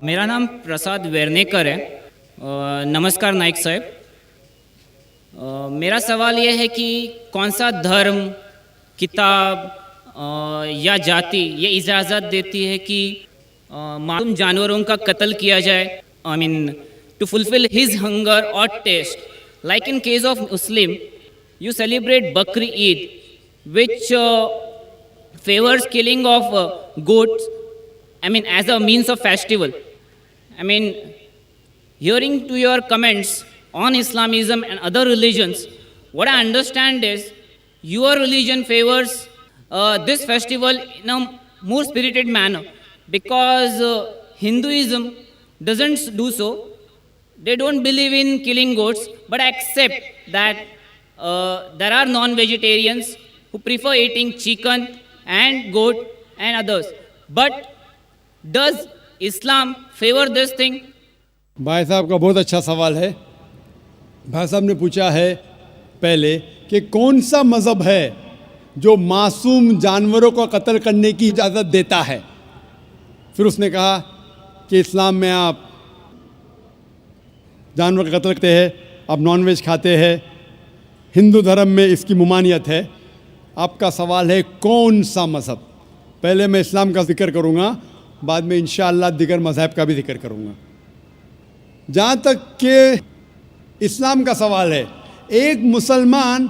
मेरा नाम प्रसाद वेर्नेकर है। नमस्कार नाइक साहब। मेरा सवाल यह है कि कौन सा धर्म, किताब या जाति ये इजाज़त देती है कि मासूम जानवरों का कत्ल किया जाए, I mean to fulfil his hunger और taste. Like in case of Muslim, you celebrate Bakri Eid, which favors killing of goats, I mean, as a means of festival. I mean, hearing to your comments on Islamism and other religions, what I understand is your religion favors this festival in a more spirited manner, because Hinduism doesn't do so. They don't believe in killing goats, but accept that there are non-vegetarians who prefer eating chicken and goat and others. But does Islam favor this thing? भाई साहब का बहुत अच्छा सवाल है। भाई साहब ने पूछा है पहले कि कौन सा मज़हब है जो मासूम जानवरों को कत्ल करने की इजाज़त देता है। फिर उसने कहा कि इस्लाम में आप जानवर का कत्ल करते हैं, आप नॉनवेज खाते हैं, हिंदू धर्म में इसकी मुमानियत है। आपका सवाल है कौन सा मज़हब। पहले मैं इस्लाम का जिक्र करूँगा, बाद में इंशाअल्लाह दिगर मज़हब का भी जिक्र करूँगा। जहाँ तक कि इस्लाम का सवाल है, एक मुसलमान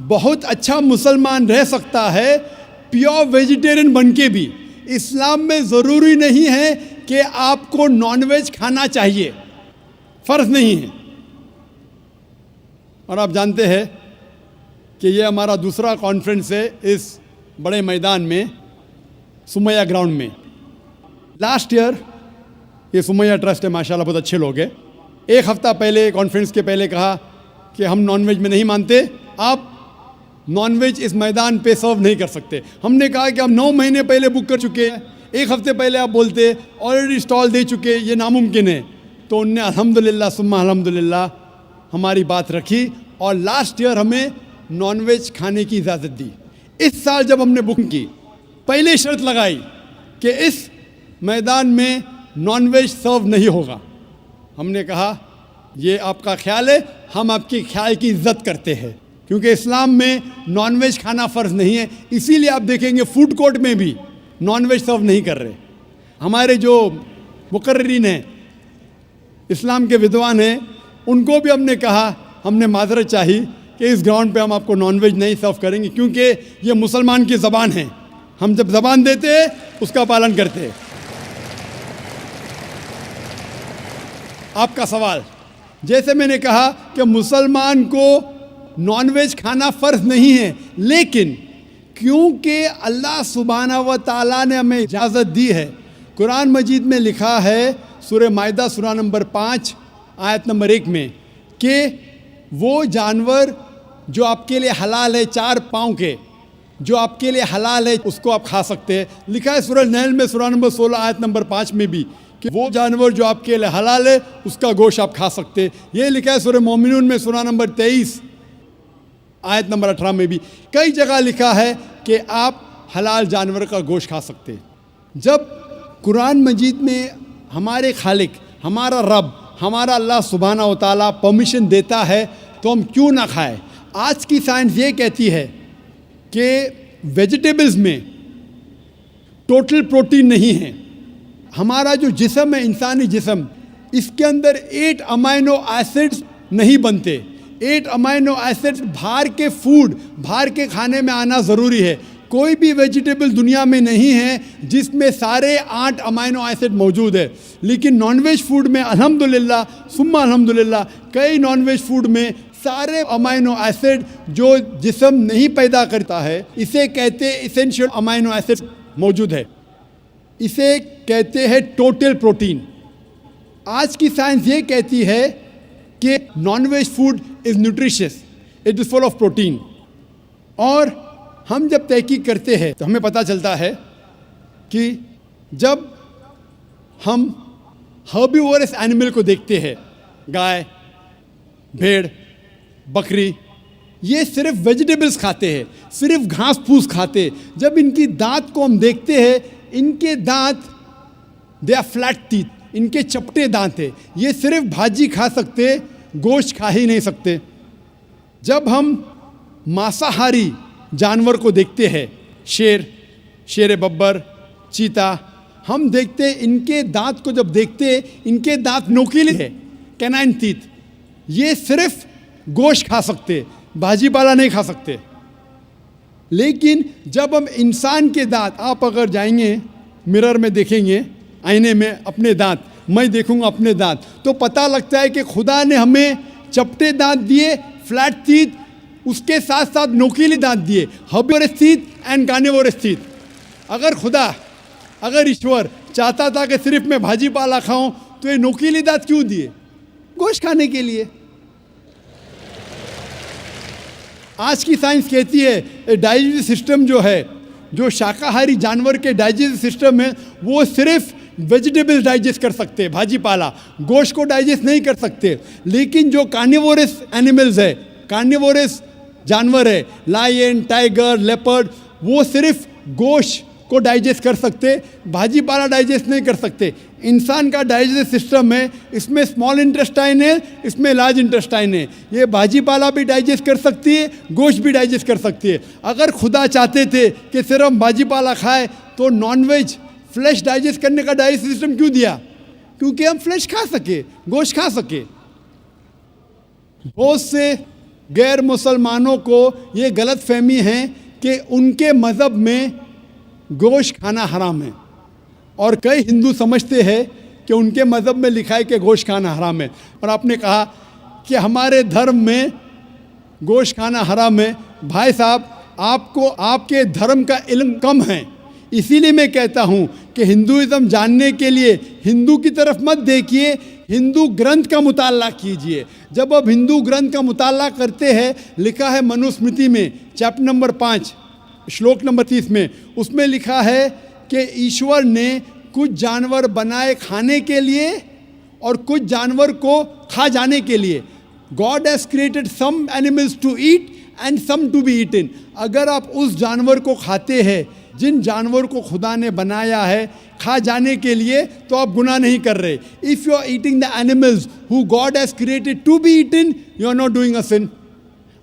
बहुत अच्छा मुसलमान रह सकता है प्योर वेजिटेरियन बन के भी। इस्लाम में ज़रूरी नहीं है कि आपको नॉनवेज खाना चाहिए, फ़र्ज़ नहीं है। और आप जानते हैं कि ये हमारा दूसरा कॉन्फ्रेंस है इस बड़े मैदान में, सुमैया ग्राउंड में। लास्ट ईयर ये सुमैया ट्रस्ट है, माशाल्लाह बहुत अच्छे लोग हैं। एक हफ़्ता पहले कॉन्फ्रेंस के पहले कहा कि हम नॉनवेज में नहीं मानते, आप नॉनवेज इस मैदान पे सर्व नहीं कर सकते। हमने कहा कि हम 9 महीने पहले बुक कर चुके हैं, एक हफ़्ते पहले आप बोलते ऑलरेडी स्टॉल दे चुके, ये नामुमकिन है। तो उनने अल्हम्दुलिल्लाह सुम्मा अल्हम्दुलिल्लाह हमारी बात रखी और लास्ट ईयर हमें नॉनवेज खाने की इजाज़त दी। इस साल जब हमने बुकिंग की, पहले शर्त लगाई कि इस मैदान में नॉनवेज सर्व नहीं होगा। हमने कहा ये आपका ख्याल है, हम आपके ख्याल की इज्जत करते हैं, क्योंकि इस्लाम में नॉनवेज खाना फ़र्ज़ नहीं है। इसीलिए आप देखेंगे फूड कोर्ट में भी नॉनवेज सर्व नहीं कर रहे। हमारे जो मुकर्रिरीन हैं, इस्लाम के विद्वान हैं, उनको भी हमने कहा, हमने माजरत चाही कि इस ग्राउंड पे हम आपको नॉनवेज नहीं सर्व करेंगे, क्योंकि ये मुसलमान की ज़बान है। हम जब ज़बान देते हैं उसका पालन करते हैं। आपका सवाल, जैसे मैंने कहा कि मुसलमान को नॉनवेज खाना फ़र्ज़ नहीं है, लेकिन क्योंकि अल्लाह सुब्हानहू व तआला ने हमें इजाज़त दी है। कुरान मजीद में लिखा है सूरह माइदा सूरा नंबर 5 आयत नंबर 1 में कि वो जानवर जो आपके लिए हलाल है, 4 पाँव के, जो आपके लिए हलाल है उसको आप खा सकते हैं। लिखा है सूरह नहल में सूरा नंबर 16 आयत नंबर 5 में भी कि वो जानवर जो आपके लिए हलाल है उसका गोश्त आप खा सकते हैं। ये लिखा है सूरह मोमिनून में सूरा नंबर 23 आयत नंबर 18 में भी। कई जगह लिखा है कि आप हलाल जानवर का गोश्त खा सकते हैं। जब कुरान मजीद में हमारे खालिक, हमारा रब, हमारा अल्लाह सुब्हानहू व तआला परमिशन देता है तो हम क्यों ना खाएं। आज की साइंस ये कहती है कि वेजिटेबल्स में टोटल प्रोटीन नहीं है। हमारा जो जिस्म है, इंसानी जिस्म, इसके अंदर 8 अमाइनो एसिड्स नहीं बनते। 8 अमाइनो एसिड्स बाहर के फूड, बाहर के खाने में आना ज़रूरी है। कोई भी वेजिटेबल दुनिया में नहीं है जिसमें सारे 8 अमाइनो एसिड मौजूद है, लेकिन नॉनवेज फूड में अल्हम्दुलिल्लाह सुम्मा अल्हम्दुलिल्लाह कई नॉनवेज फूड में सारे अमाइनो एसिड जो जिस्म नहीं पैदा करता है, इसे कहते हैं इसेंशियल अमाइनो एसिड मौजूद है। इसे कहते हैं टोटल प्रोटीन। आज की साइंस ये कहती है कि non veg food is nutritious, it is full of protein. और हम जब तहकीक करते हैं तो हमें पता चलता है कि जब हम हर्बीवोरस एनिमल को देखते हैं, गाय, भेड़, बकरी, ये सिर्फ वेजिटेबल्स खाते हैं, सिर्फ घास फूस खाते हैं। जब इनकी दांत को हम देखते हैं, इनके दांत दे आर फ्लैट टीथ, इनके चपटे दांत है, ये सिर्फ भाजी खा सकते, गोश्त खा ही नहीं सकते। जब हम मांसाहारी जानवर को देखते हैं, शेर बब्बर, चीता, हम देखते इनके दांत को जब देखते इनके दांत नोकीले हैं, कैनाइन टीथ, ये सिर्फ गोश्त खा सकते, भाजी पाला नहीं खा सकते। लेकिन जब हम इंसान के दांत, आप अगर जाएंगे मिरर में देखेंगे, आईने में अपने दांत, मैं देखूंगा अपने दांत, तो पता लगता है कि खुदा ने हमें चपटे दांत दिए, फ्लैट टीथ, उसके साथ साथ नोकीले दांत दिए, herbivores teeth and carnivorous teeth. अगर ईश्वर चाहता था कि सिर्फ मैं भाजी पाला खाऊं, तो ये नोकीले दांत क्यों दिए? गोश्त खाने के लिए। आज की साइंस कहती है डाइजेस्टिव सिस्टम जो है, जो शाकाहारी जानवर के डाइजेस्टिव सिस्टम है, वो सिर्फ वेजिटेबल्स डाइजेस्ट कर सकते हैं, भाजी पाला, गोश्त को डाइजेस्ट नहीं कर सकते। लेकिन जो कार्निवोरस एनिमल्स है, कार्निवोरस जानवर है, लायन, टाइगर, लेपर्ड, वो सिर्फ गोश्त को डाइजेस्ट कर सकते, भाजी पाला डाइजेस्ट नहीं कर सकते। इंसान का डाइजेस्टिव सिस्टम है, इसमें स्मॉल इंटेस्टाइन है, इसमें लार्ज इंटेस्टाइन है, ये भाजी पाला भी डाइजेस्ट कर सकती है, गोश्त भी डाइजेस्ट कर सकती है। अगर खुदा चाहते थे कि सिर्फ हम भाजी पाला खाए, तो नॉनवेज फ्लैश डाइजेस्ट करने का डाइजेस्टिव सिस्टम क्यों दिया? क्योंकि हम फ्लैश खा सके, गोश्त खा सके। बहुत से गैर मुसलमानों को ये गलत फहमी है कि उनके मज़हब में गोश्त खाना हराम है, और कई हिंदू समझते हैं कि उनके मज़हब में लिखा है कि गोश्त खाना हराम है। और आपने कहा कि हमारे धर्म में गोश्त खाना हराम है। भाई साहब, आपको आपके धर्म का इल्म कम है, इसीलिए मैं कहता हूँ कि हिंदुइज़्म जानने के लिए हिंदू की तरफ मत देखिए, हिंदू ग्रंथ का मुताला कीजिए। जब आप हिंदू ग्रंथ का मुताला करते हैं, लिखा है मनुस्मृति में चैप्टर नंबर 5 श्लोक नंबर 30 में, उसमें लिखा है कि ईश्वर ने कुछ जानवर बनाए खाने के लिए और कुछ जानवर को खा जाने के लिए। God has created some animals to eat and some to be eaten. अगर आप उस जानवर को खाते हैं, जिन जानवर को खुदा ने बनाया है खा जाने के लिए, तो आप गुनाह नहीं कर रहे। If you are eating the animals who God has created to be eaten, you are not doing a sin.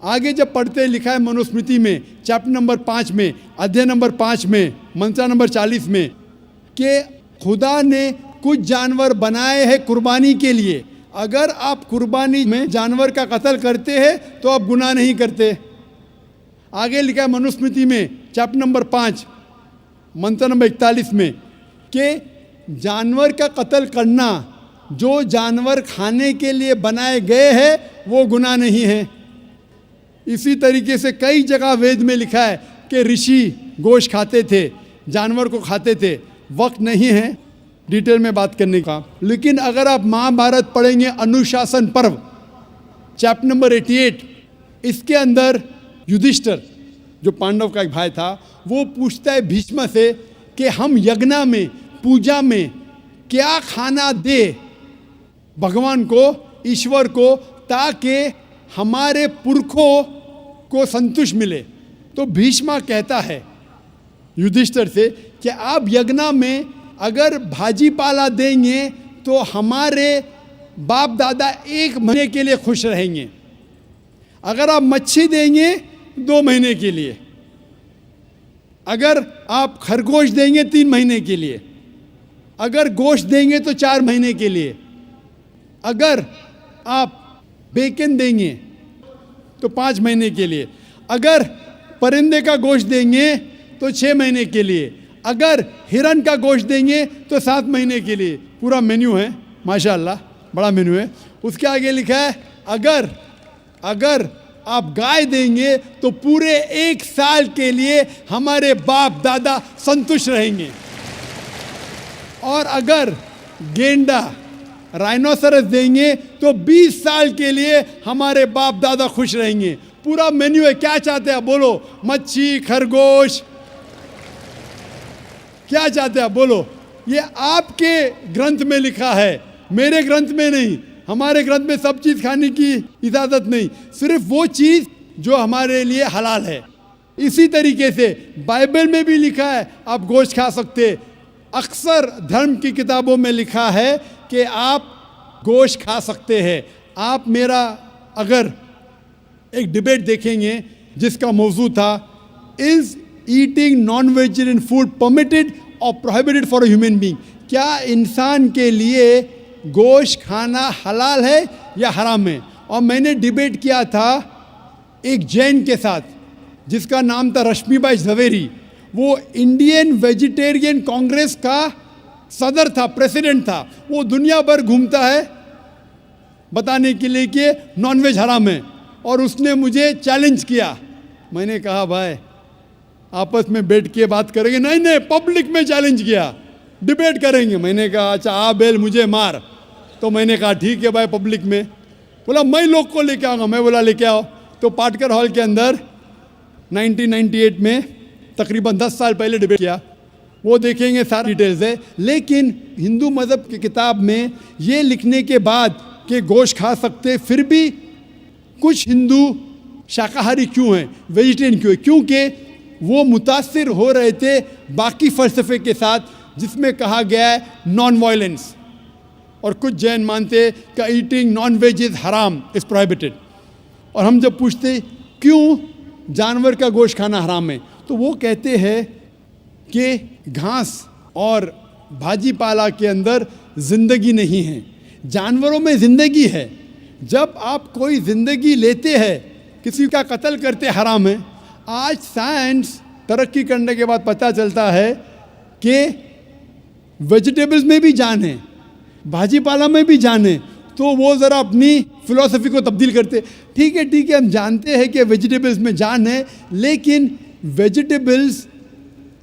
आगे जब पढ़ते लिखा है मनुस्मृति में चैप्टर नंबर 5 में, अध्याय नंबर 5 में, मंत्र नंबर 40 में, कि खुदा ने कुछ जानवर बनाए हैं कुर्बानी के लिए। अगर आप कुर्बानी में जानवर का कत्ल करते हैं तो आप गुनाह नहीं करते। आगे लिखा है मनुस्मृति में चैप्टर नंबर 5 मंत्र नंबर 41 में कि जानवर का कत्ल करना, जो जानवर खाने के लिए बनाए गए हैं, वो गुनाह नहीं है। इसी तरीके से कई जगह वेद में लिखा है कि ऋषि गोश्त खाते थे, जानवर को खाते थे। वक्त नहीं है डिटेल में बात करने का, लेकिन अगर आप महाभारत पढ़ेंगे अनुशासन पर्व चैप्टर नंबर 88, इसके अंदर युधिष्ठिर जो पांडव का एक भाई था, वो पूछता है भीष्म से कि हम यज्ञ में, पूजा में क्या खाना दे भगवान को, ईश्वर को, ताकि हमारे पुरखों को संतुष्ट मिले। तो भीष्म कहता है युधिष्ठिर से कि आप यज्ञ में अगर भाजी पाला देंगे तो हमारे बाप दादा 1 महीने के लिए खुश रहेंगे। अगर आप मच्छी देंगे 2 महीने के लिए, अगर आप खरगोश देंगे 3 महीने के लिए, अगर गोश्त देंगे तो 4 महीने के लिए, अगर आप बेकन देंगे तो 5 महीने के लिए, अगर परिंदे का गोश्त देंगे तो 6 महीने के लिए, अगर हिरन का गोश्त देंगे तो 7 महीने के लिए। पूरा मेन्यू है, माशाल्लाह बड़ा मेन्यू है। उसके आगे लिखा है अगर आप गाय देंगे तो पूरे 1 साल के लिए हमारे बाप दादा संतुष्ट रहेंगे, और अगर गेंडा राइनोसरस देंगे तो 20 साल के लिए हमारे बाप दादा खुश रहेंगे। पूरा मेन्यू है। क्या चाहते हैं बोलो? मच्छी, खरगोश, क्या चाहते हैं बोलो? ये आपके ग्रंथ में लिखा है, मेरे ग्रंथ में नहीं। हमारे ग्रंथ में सब चीज़ खाने की इजाज़त नहीं, सिर्फ वो चीज़ जो हमारे लिए हलाल है। इसी तरीके से बाइबल में भी लिखा है आप गोश्त खा सकते। अक्सर धर्म की किताबों में लिखा है कि आप गोश्त खा सकते हैं। आप मेरा अगर एक डिबेट देखेंगे जिसका मौजू था, is eating non vegetarian food permitted और prohibited for a human being, क्या इंसान के लिए गोश्त खाना हलाल है या हराम है। और मैंने डिबेट किया था एक जैन के साथ जिसका नाम था रश्मिबाई झवेरी। वो इंडियन वेजिटेरियन कांग्रेस का सदर था, प्रेसिडेंट था। वो दुनिया भर घूमता है बताने के लिए कि नॉनवेज हराम है, और उसने मुझे चैलेंज किया। मैंने कहा भाई आपस में बैठ के बात करेंगे। नहीं नहीं, पब्लिक में चैलेंज किया, डिबेट करेंगे। मैंने कहा अच्छा आ बेल मुझे मार। तो मैंने कहा ठीक है भाई, पब्लिक में। बोला मैं लोग को लेके आऊँगा। मैं बोला लेके आओ। तो पाटकर हॉल के अंदर 1998 में तकरीबन 10 साल पहले डिबेट किया। वो देखेंगे सारी डिटेल्स है। लेकिन हिंदू मज़हब की किताब में ये लिखने के बाद कि गोश्त खा सकते, फिर भी कुछ हिंदू शाकाहारी क्यों हैं, वेजिटेरियन क्यों है? क्योंकि वो मुतासिर हो रहे थे बाकी फ़लसफ़े के साथ जिसमें कहा गया है नॉन वायलेंस। और कुछ जैन मानते कि ईटिंग नॉन वेज इज़ हराम, इज़ प्रोहिबिटेड। और हम जब पूछते क्यों जानवर का गोश्त खाना हराम है, तो वो कहते हैं कि घास और भाजी पाला के अंदर ज़िंदगी नहीं है, जानवरों में ज़िंदगी है। जब आप कोई ज़िंदगी लेते हैं, किसी का कत्ल करते हराम है। आज साइंस तरक्की करने के बाद पता चलता है कि वेजिटेबल्स में भी जान है, भाजी पाला में भी जान है। तो वो ज़रा अपनी फ़िलॉसफी को तब्दील करते। ठीक है, हम जानते हैं कि वेजिटेबल्स में जान है, लेकिन वेजिटेबल्स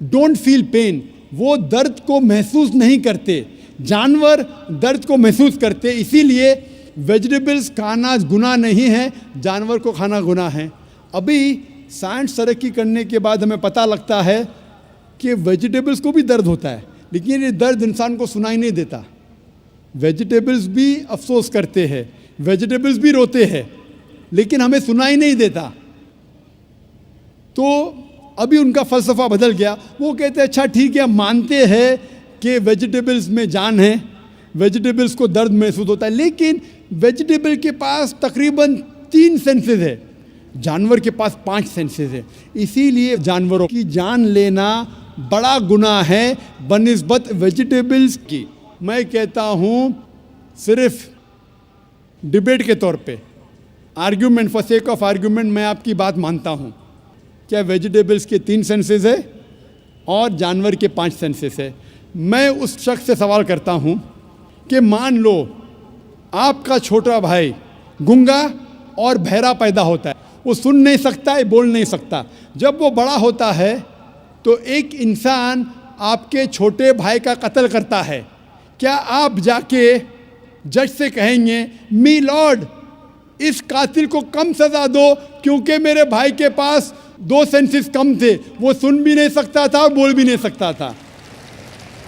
डोंट फील पेन, वो दर्द को महसूस नहीं करते। जानवर दर्द को महसूस करते, इसीलिए वेजिटेबल्स खाना गुनाह नहीं है, जानवर को खाना गुनाह है। अभी साइंस तरक्की करने के बाद हमें पता लगता है कि वेजिटेबल्स को भी दर्द होता है, लेकिन ये दर्द इंसान को सुनाई नहीं देता। वेजिटेबल्स भी अफसोस करते हैं, वेजिटेबल्स भी रोते हैं, लेकिन हमें सुनाई नहीं देता। तो अभी उनका फ़लसफ़ा बदल गया। वो कहते हैं अच्छा ठीक है, मानते हैं कि वेजिटेबल्स में जान है, वेजिटेबल्स को दर्द महसूस होता है, लेकिन वेजिटेबल के पास तकरीबन 3 सेंसेस है, जानवर के पास 5 सेंसेस है। इसीलिए जानवरों की जान लेना बड़ा गुनाह है बनिस्बत वेजिटेबल्स की। मैं कहता हूँ सिर्फ डिबेट के तौर पे, argument, for sake of argument, मैं आपकी बात मानता हूँ। क्या वेजिटेबल्स के 3 सेंसेस है और जानवर के 5 सेंसेस है। मैं उस शख्स से सवाल करता हूँ कि मान लो आपका छोटा भाई गूंगा और बहरा पैदा होता है, वो सुन नहीं सकता है, बोल नहीं सकता। जब वो बड़ा होता है तो एक इंसान आपके छोटे भाई का कत्ल करता है, क्या आप जाके जज से कहेंगे मी लॉर्ड इस कातिल को कम सज़ा दो क्योंकि मेरे भाई के पास 2 सेंसेस कम थे, वो सुन भी नहीं सकता था और बोल भी नहीं सकता था?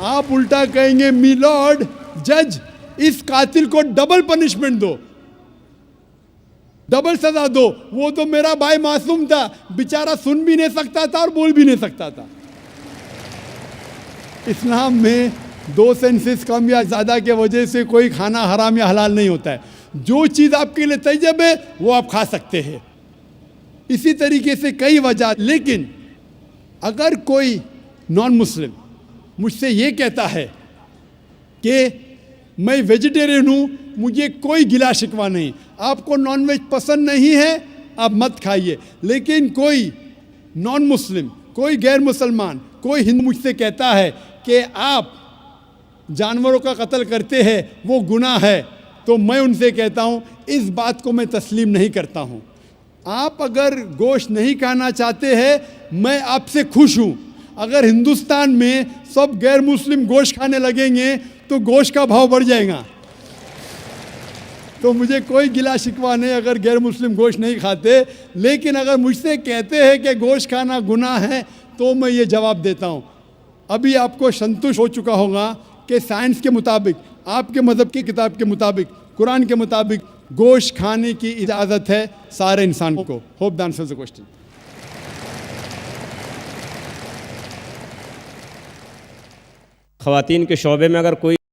आप उल्टा कहेंगे मी लॉर्ड जज इस कातिल को डबल पनिशमेंट दो, डबल सजा दो, वो तो मेरा भाई मासूम था, बेचारा सुन भी नहीं सकता था और बोल भी नहीं सकता था। इस्लाम में 2 सेंसेस कम या ज़्यादा के वजह से कोई खाना हराम या हलाल नहीं होता है। जो चीज़ आपके लिए तैयब है वो आप खा सकते हैं। इसी तरीके से कई वजह। लेकिन अगर कोई नॉन मुस्लिम मुझसे ये कहता है कि मैं वेजिटेरियन हूँ, मुझे कोई गिला शिकवा नहीं, आपको नॉनवेज पसंद नहीं है आप मत खाइए, लेकिन कोई नॉन मुस्लिम, कोई गैर मुसलमान, कोई हिंदू मुझसे कहता है कि आप जानवरों का कत्ल करते हैं वो गुनाह है, तो मैं उनसे कहता हूँ इस बात को मैं तस्लीम नहीं करता हूँ। आप अगर गोश्त नहीं खाना चाहते हैं, मैं आपसे खुश हूँ। अगर हिंदुस्तान में सब गैर मुस्लिम गोश्त खाने लगेंगे तो गोश्त का भाव बढ़ जाएगा। तो मुझे कोई गिला शिकवा नहीं अगर गैर मुस्लिम गोश्त नहीं खाते, लेकिन अगर मुझसे कहते हैं कि गोश्त खाना गुनाह है तो मैं ये जवाब देता हूँ। अभी आपको संतुष्ट हो चुका होगा कि साइंस के मुताबिक, आपके मज़हब की किताब के मुताबिक, कुरान के मुताबिक गोश्त खाने की इजाज़त है सारे इंसान को। Hope the answer the question. ख़वातीन के शोबे में अगर कोई